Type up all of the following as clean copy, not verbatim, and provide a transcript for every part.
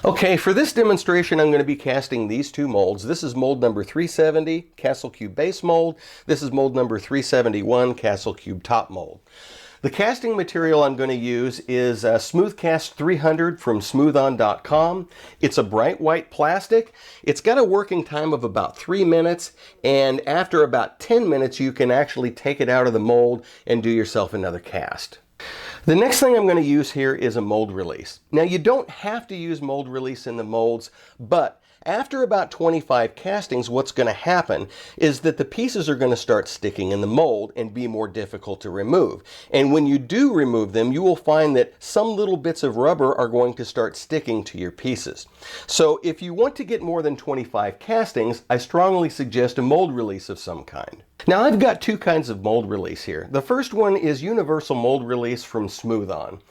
Okay, for this demonstration I'm going to be casting these two molds. This is mold number 370, Castle Cube base mold. This is mold number 371, Castle Cube top mold. The casting material I'm going to use is Smoothcast 300 from smoothon.com. It's a bright white plastic. It's got a working time of about 3 minutes, and after about 10 minutes you can actually take it out of the mold and do yourself another cast. The next thing I'm going to use here is a mold release. Now, you don't have to use mold release in the molds, but after about 25 castings, what's going to happen is that the pieces are going to start sticking in the mold and be more difficult to remove. And when you do remove them, you will find that some little bits of rubber are going to start sticking to your pieces. So if you want to get more than 25 castings, I strongly suggest a mold release of some kind. Now, I've got two kinds of mold release here. The first one is universal mold release from Smoothon.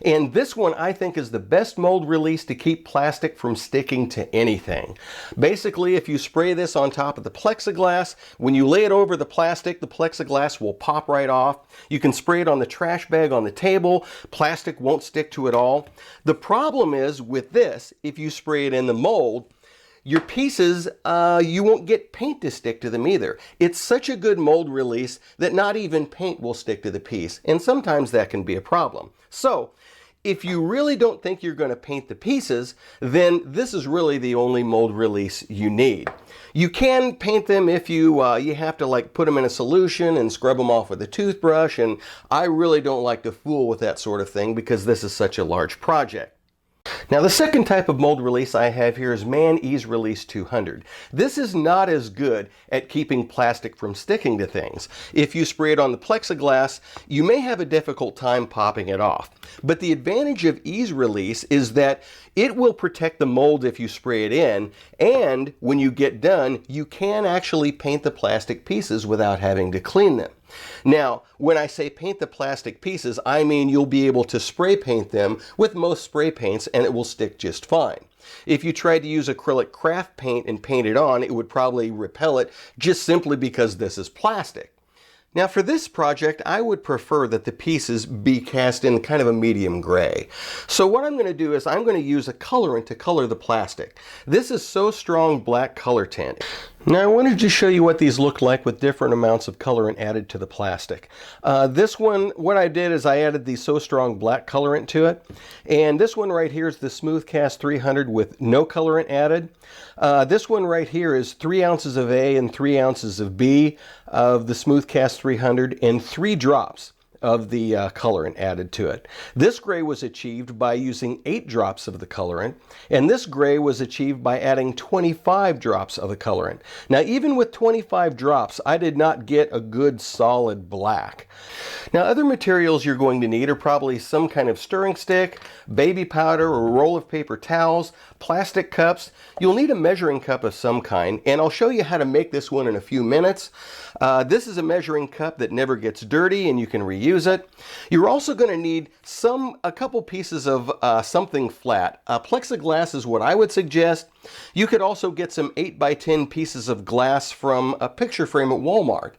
And this one I think is the best mold release to keep plastic from sticking to anything. Basically, if you spray this on top of the plexiglass, when you lay it over the plexiglass will pop right off. You can spray it on the trash bag on the table. Plastic won't stick to it all. The problem is with this, if you spray it in the mold, your pieces, you won't get paint to stick to them either. It's such a good mold release that not even paint will stick to the piece, and sometimes that can be a problem. So, if you really don't think you're going to paint the pieces, then this is really the only mold release you need. You can paint them if you have to like put them in a solution and scrub them off with a toothbrush, and I really don't like to fool with that sort of thing because this is such a large project. Now, the second type of mold release I have here is Mann Ease Release 200. This is not as good at keeping plastic from sticking to things. If you spray it on the plexiglass, you may have a difficult time popping it off. But the advantage of Ease Release is that it will protect the mold if you spray it in, and when you get done, you can actually paint the plastic pieces without having to clean them. Now, when I say paint the plastic pieces, I mean you'll be able to spray paint them with most spray paints and it will stick just fine. If you tried to use acrylic craft paint and paint it on, it would probably repel it just simply because this is plastic. Now, for this project, I would prefer that the pieces be cast in kind of a medium gray. So what I'm going to do is I'm going to use a colorant to color the plastic. This is So Strong Black Color Tint. Now, I wanted to show you what these look like with different amounts of colorant added to the plastic. This one, what I did is I added the So Strong Black colorant to it. And this one right here is the Smoothcast 300 with no colorant added. This one right here is 3 ounces of A and 3 ounces of B of the Smoothcast 300 and 3 drops of the colorant added to it. This gray was achieved by using 8 drops of the colorant, and this gray was achieved by adding 25 drops of the colorant. Now, even with 25 drops, I did not get a good solid black. Now, other materials you're going to need are probably some kind of stirring stick, baby powder, or a roll of paper towels, plastic cups. You'll need a measuring cup of some kind, and I'll show you how to make this one in a few minutes. This is a measuring cup that never gets dirty and you can reuse it. You're also going to need a couple pieces of something flat. Plexiglass is what I would suggest. You could also get some 8x10 pieces of glass from a picture frame at Walmart.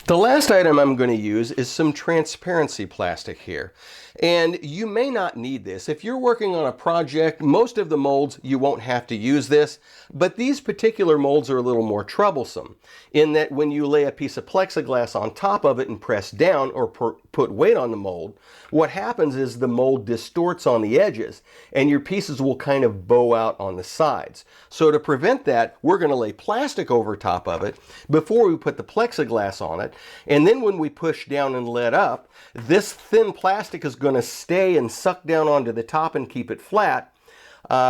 The last item I'm going to use is some transparency plastic here. And you may not need this. If you're working on a project, most of the molds you won't have to use this, but these particular molds are a little more troublesome in that when you lay a piece of plexiglass on top of it and press down or put weight on the mold, what happens is the mold distorts on the edges and your pieces will kind of bow out on the sides. So to prevent that, we're going to lay plastic over top of it before we put the plexiglass on it, and then when we push down and let up, this thin plastic is going to stay and suck down onto the top and keep it flat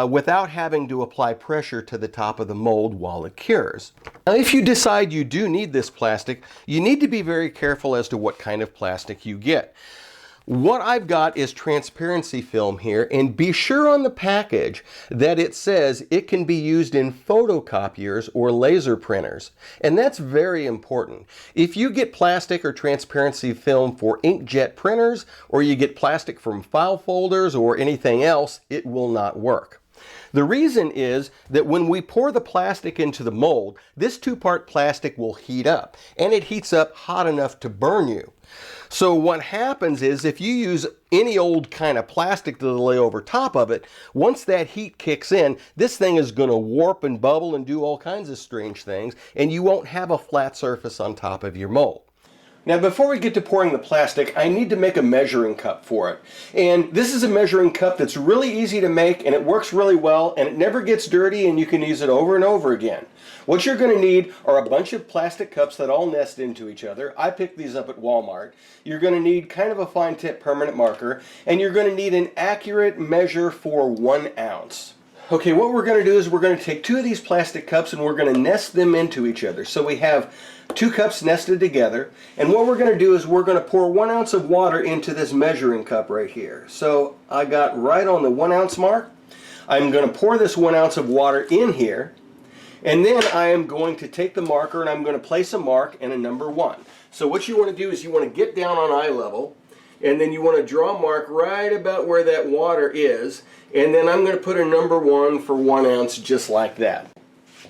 without having to apply pressure to the top of the mold while it cures. Now, if you decide you do need this plastic, you need to be very careful as to what kind of plastic you get. What I've got is transparency film here, and be sure on the package that it says it can be used in photocopiers or laser printers. And that's very important. If you get plastic or transparency film for inkjet printers, or you get plastic from file folders or anything else, it will not work. The reason is that when we pour the plastic into the mold, this two-part plastic will heat up, and it heats up hot enough to burn you. So what happens is if you use any old kind of plastic to lay over top of it, once that heat kicks in, this thing is going to warp and bubble and do all kinds of strange things, and you won't have a flat surface on top of your mold. Now before we get to pouring the plastic, I need to make a measuring cup for it. And this is a measuring cup that's really easy to make, and it works really well, and it never gets dirty, and you can use it over and over again. What you're going to need are a bunch of plastic cups that all nest into each other. I picked these up at Walmart. You're going to need kind of a fine tip permanent marker, and you're going to need an accurate measure for 1 ounce. Okay, what we're going to do is we're going to take 2 of these plastic cups and we're going to nest them into each other. So we have 2 cups nested together, and what we're going to do is we're going to pour 1 ounce of water into this measuring cup right here. So I got right on the 1 ounce mark. I'm going to pour this 1 ounce of water in here, and then I am going to take the marker and I'm going to place a mark and a number 1. So what you want to do is you want to get down on eye level, and then you want to draw a mark right about where that water is, and then I'm going to put a number 1 for 1 ounce just like that.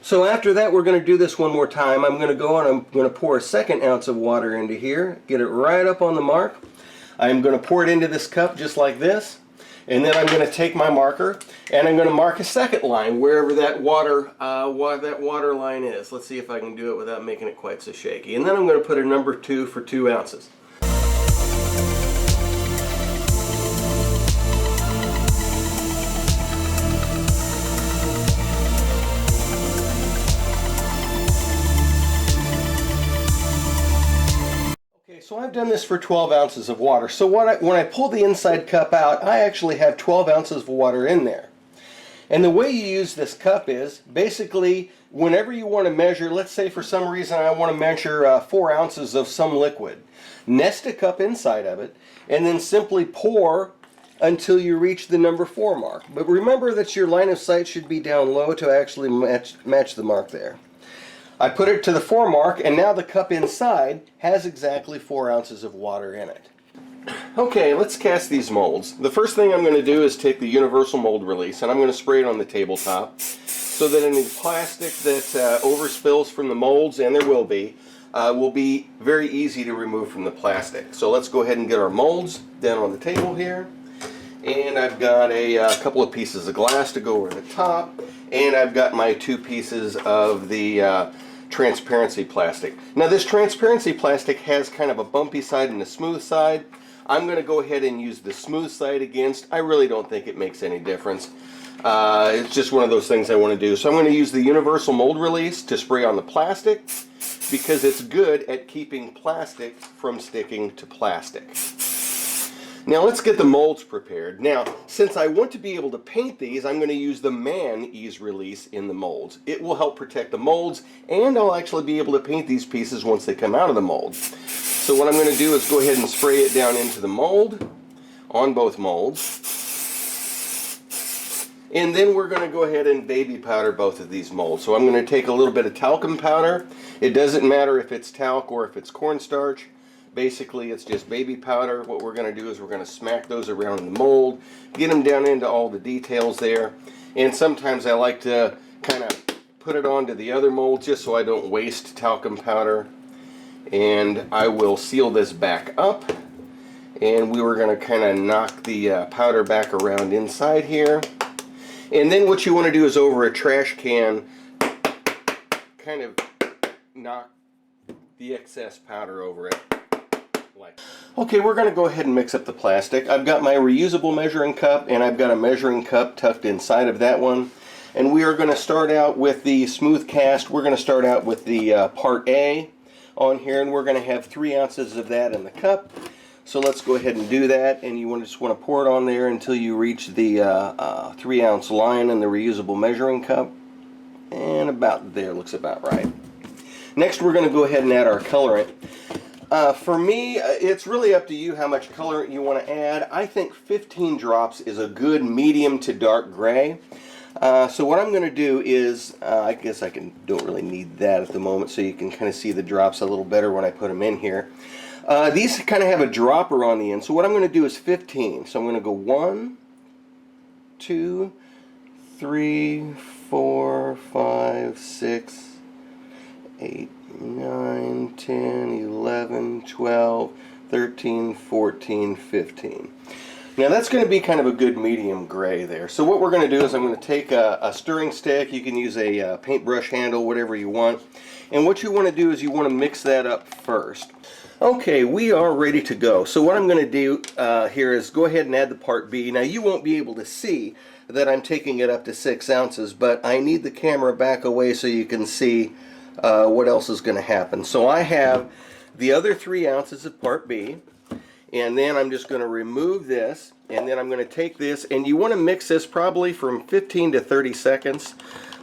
So after that, we're going to do this one more time. I'm going to go and I'm going to pour a 2nd ounce of water into here, get it right up on the mark. I'm going to pour it into this cup just like this, and then I'm going to take my marker and I'm going to mark a 2nd line wherever that water line is. Let's see if I can do it without making it quite so shaky. And then I'm going to put a number 2 for 2 ounces. So I've done this for 12 ounces of water. So when I pull the inside cup out, I actually have 12 ounces of water in there. And the way you use this cup is basically whenever you want to measure, let's say for some reason I want to measure 4 ounces of some liquid, nest a cup inside of it and then simply pour until you reach the number 4 mark. But remember that your line of sight should be down low to actually match the mark there. I put it to the 4 mark, and now the cup inside has exactly 4 ounces of water in it. Okay, let's cast these molds. The first thing I'm going to do is take the universal mold release, and I'm going to spray it on the tabletop so that any plastic that overspills from the molds, and there will be very easy to remove from the plastic. So let's go ahead and get our molds down on the table here. And I've got a couple of pieces of glass to go over the top, and I've got my 2 pieces of the transparency plastic. Now this transparency plastic has kind of a bumpy side and a smooth side. I'm going to go ahead and use the smooth side against. I really don't think it makes any difference. It's just one of those things I want to do. So I'm going to use the universal mold release to spray on the plastic because it's good at keeping plastic from sticking to plastic. Now let's get the molds prepared. Now, since I want to be able to paint these, I'm going to use the Mann ease release in the molds. It will help protect the molds, and I'll actually be able to paint these pieces once they come out of the mold. So what I'm going to do is go ahead and spray it down into the mold, on both molds. And then we're going to go ahead and baby powder both of these molds. So I'm going to take a little bit of talcum powder. It doesn't matter if it's talc or if it's cornstarch. Basically, it's just baby powder. What we're going to do is we're going to smack those around in the mold, get them down into all the details there. And sometimes I like to kind of put it onto the other mold just so I don't waste talcum powder. And I will seal this back up. And we were going to kind of knock the powder back around inside here. And then what you want to do is over a trash can, kind of knock the excess powder over it. Okay, we're going to go ahead and mix up the plastic. I've got my reusable measuring cup, and I've got a measuring cup tucked inside of that one. And we are going to start out with the smooth cast. We're going to start out with the part A on here, and we're going to have 3 ounces of that in the cup. So let's go ahead and do that, and you just want to pour it on there until you reach the 3 ounce line in the reusable measuring cup. And about there, looks about right. Next, we're going to go ahead and add our colorant. For me, it's really up to you how much colorant you want to add. I think 15 drops is a good medium to dark gray. So what I'm going to do is, I guess I don't really need that at the moment, so you can kind of see the drops a little better when I put them in here. These kind of have a dropper on the end, so what I'm going to do is 15. So I'm going to go 1, 2, 3, 4, 5, 6, 8, 9, 10, 11, 12, 13, 14, 15. Now that's going to be kind of a good medium gray there. So what we're going to do is I'm going to take a stirring stick. You can use a paintbrush handle, whatever you want. And what you want to do is you want to mix that up first. Okay, we are ready to go. So what I'm going to do here is go ahead and add the part B. Now you won't be able to see that I'm taking it up to 6 ounces, but I need the camera back away so you can see what else is going to happen. So I have the other 3 ounces of part B, and then I'm just going to remove this, and then I'm going to take this, and you want to mix this probably from 15 to 30 seconds.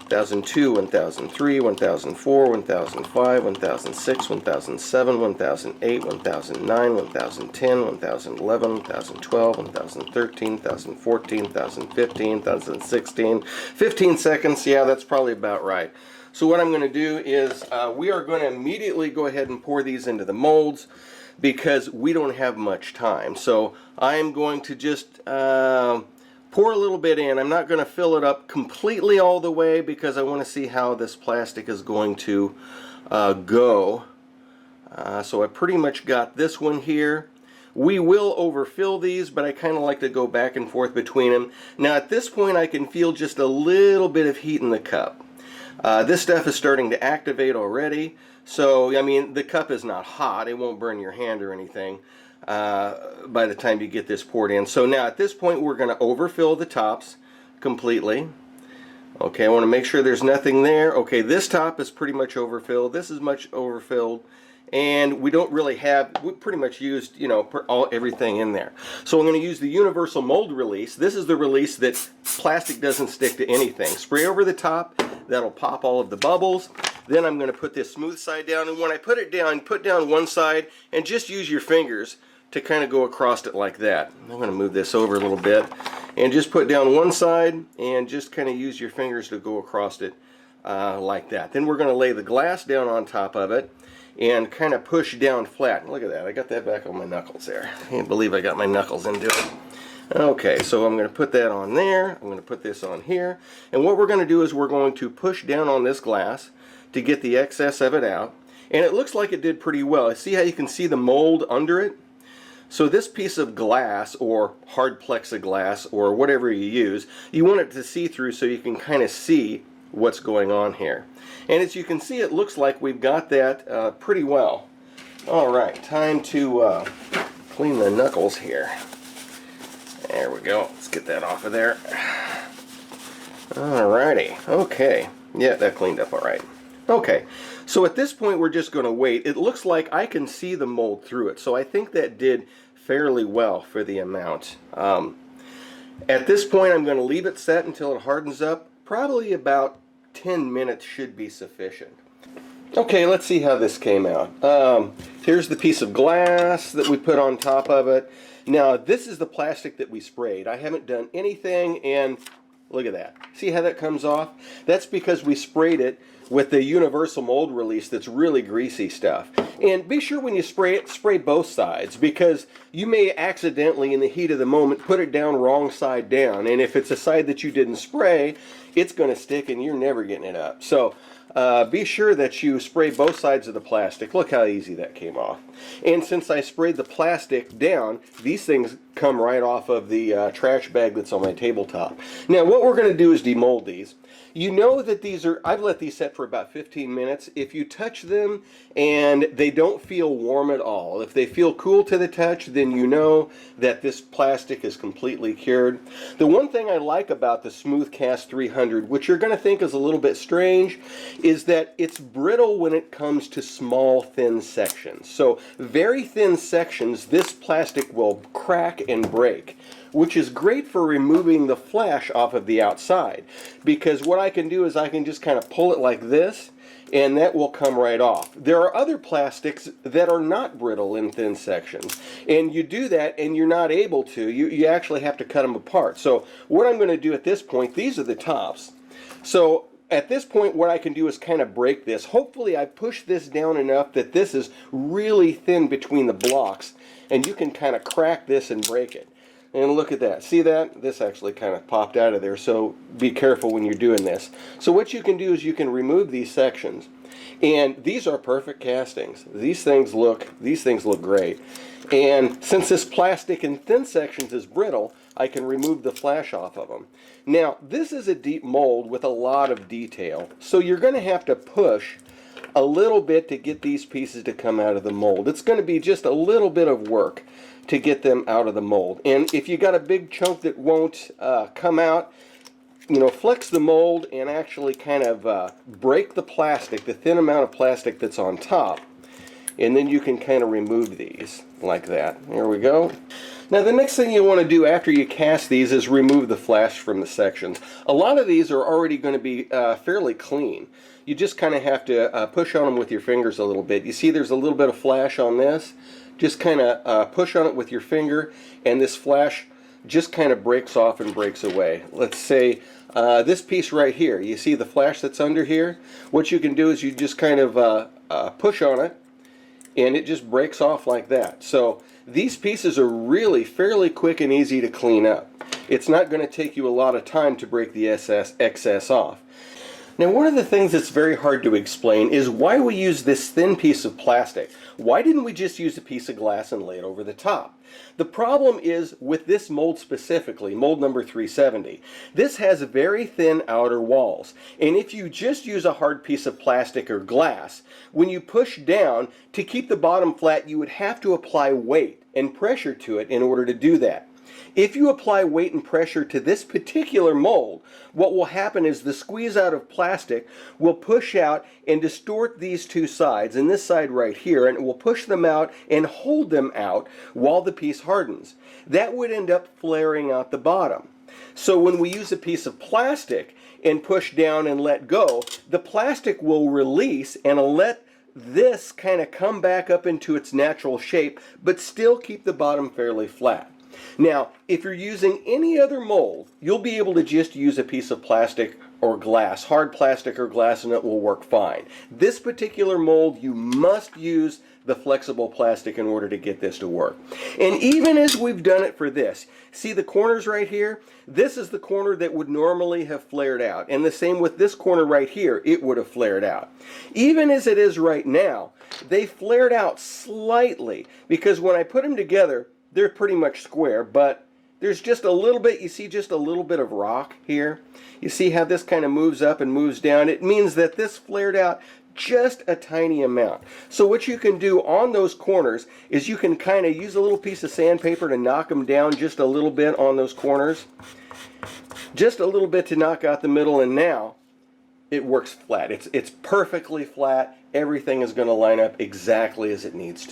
1002, 1003, 1004, 1005, 1006, 1007, 1008, 1009, 1010, 1011, 1012, 1013, 1014, 1015, 1016, 15 seconds. Yeah, that's probably about right. So what I'm going to do is we are going to immediately go ahead and pour these into the molds because we don't have much time. So I'm going to just pour a little bit in. I'm not going to fill it up completely all the way because I want to see how this plastic is going to go. So I pretty much got this one here. We will overfill these, but I kind of like to go back and forth between them. Now at this point I can feel just a little bit of heat in the cup. This stuff is starting to activate already. So, I mean, the cup is not hot. It won't burn your hand or anything by the time you get this poured in. So now at this point we're going to overfill the tops completely. Okay, I want to make sure there's nothing there. Okay, this top is pretty much overfilled. This is much overfilled. And we don't really have, we pretty much used, you know, everything in there. So I'm going to use the universal mold release. This is the release that plastic doesn't stick to anything. Spray over the top, that'll pop all of the bubbles. Then I'm going to put this smooth side down, and when I put it down, put down one side and just use your fingers to kind of go across it like that. I'm going to move this over a little bit and just put down one side and just kind of use your fingers to go across it like that. Then we're going to lay the glass down on top of it and kind of push down flat. Look at that, I got that back on my knuckles there. I can't believe I got my knuckles into it. Okay, so I'm going to put that on there. I'm going to put this on here. And what we're going to do is we're going to push down on this glass to get the excess of it out. And it looks like it did pretty well. See how you can see the mold under it? So this piece of glass, or hard plexiglass, or whatever you use, you want it to see through so you can kind of see what's going on here. And as you can see, it looks like we've got that pretty well. Alright, time to clean the knuckles here. There we go. Let's get that off of there. Alrighty. Okay. Yeah, that cleaned up alright. Okay. So at this point we're just going to wait. It looks like I can see the mold through it. So I think that did fairly well for the amount. At this point I'm going to leave it set until it hardens up. Probably about 10 minutes should be sufficient. Okay, let's see how this came out. Here's the piece of glass that we put on top of it. Now this is the plastic that we sprayed. I haven't done anything, and look at that. See how that comes off? That's because we sprayed it with the universal mold release that's really greasy stuff. And be sure when you spray it, spray both sides, because you may accidentally in the heat of the moment put it down wrong side down, and if it's a side that you didn't spray, it's going to stick and you're never getting it up. So be sure that you spray both sides of the plastic. Look how easy that came off. And since I sprayed the plastic down, these things come right off of the trash bag that's on my tabletop. Now what we're going to do is demold these. You know that these are, I've let these set for about 15 minutes. If you touch them and they don't feel warm at all, if they feel cool to the touch, then you know that this plastic is completely cured. The one thing I like about the Smooth Cast 300, which you're going to think is a little bit strange, is that it's brittle when it comes to small, thin sections. So very thin sections, this plastic will crack and break, which is great for removing the flash off of the outside, because what I can do is I can just kind of pull it like this and that will come right off. There are other plastics that are not brittle in thin sections, and you do that and you're not able to. You actually have to cut them apart. So what I'm going to do at this point, these are the tops. So at this point what I can do is kind of break this. Hopefully I push this down enough that this is really thin between the blocks and you can kind of crack this and break it. And look at that. See that? This actually kind of popped out of there, so be careful when you're doing this. So what you can do is you can remove these sections. And these are perfect castings. These things look great. And since this plastic in thin sections is brittle, I can remove the flash off of them. Now, this is a deep mold with a lot of detail, so you're going to have to push a little bit to get these pieces to come out of the mold. It's going to be just a little bit of work to get them out of the mold. And if you got a big chunk that won't come out, you know, flex the mold and actually kind of break the plastic, the thin amount of plastic that's on top, and then you can kind of remove these like that. There we go. Now the next thing you want to do after you cast these is remove the flash from the sections. A lot of these are already going to be fairly clean. You just kind of have to push on them with your fingers a little bit. You see there's a little bit of flash on this. Just kind of push on it with your finger, and this flash just kind of breaks off and breaks away. Let's say this piece right here, you see the flash that's under here? What you can do is you just kind of push on it, and it just breaks off like that. So these pieces are really fairly quick and easy to clean up. It's not going to take you a lot of time to break the excess off. Now, one of the things that's very hard to explain is why we use this thin piece of plastic. Why didn't we just use a piece of glass and lay it over the top? The problem is with this mold specifically, mold number 370. This has very thin outer walls, and if you just use a hard piece of plastic or glass, when you push down to keep the bottom flat, you would have to apply weight and pressure to it in order to do that. If you apply weight and pressure to this particular mold, what will happen is the squeeze out of plastic will push out and distort these two sides, and this side right here, and it will push them out and hold them out while the piece hardens. That would end up flaring out the bottom. So when we use a piece of plastic and push down and let go, the plastic will release and let this kind of come back up into its natural shape, but still keep the bottom fairly flat. Now, if you're using any other mold, you'll be able to just use a piece of plastic or glass, hard plastic or glass, and it will work fine. This particular mold, you must use the flexible plastic in order to get this to work. And even as we've done it for this, see the corners right here? This is the corner that would normally have flared out. And the same with this corner right here, it would have flared out. Even as it is right now, they flared out slightly because when I put them together, they're pretty much square, but there's just a little bit, you see just a little bit of rock here. You see how this kind of moves up and moves down? It means that this flared out just a tiny amount. So what you can do on those corners is you can kind of use a little piece of sandpaper to knock them down just a little bit on those corners. Just a little bit to knock out the middle, and now it works flat. It's perfectly flat. Everything is going to line up exactly as it needs to.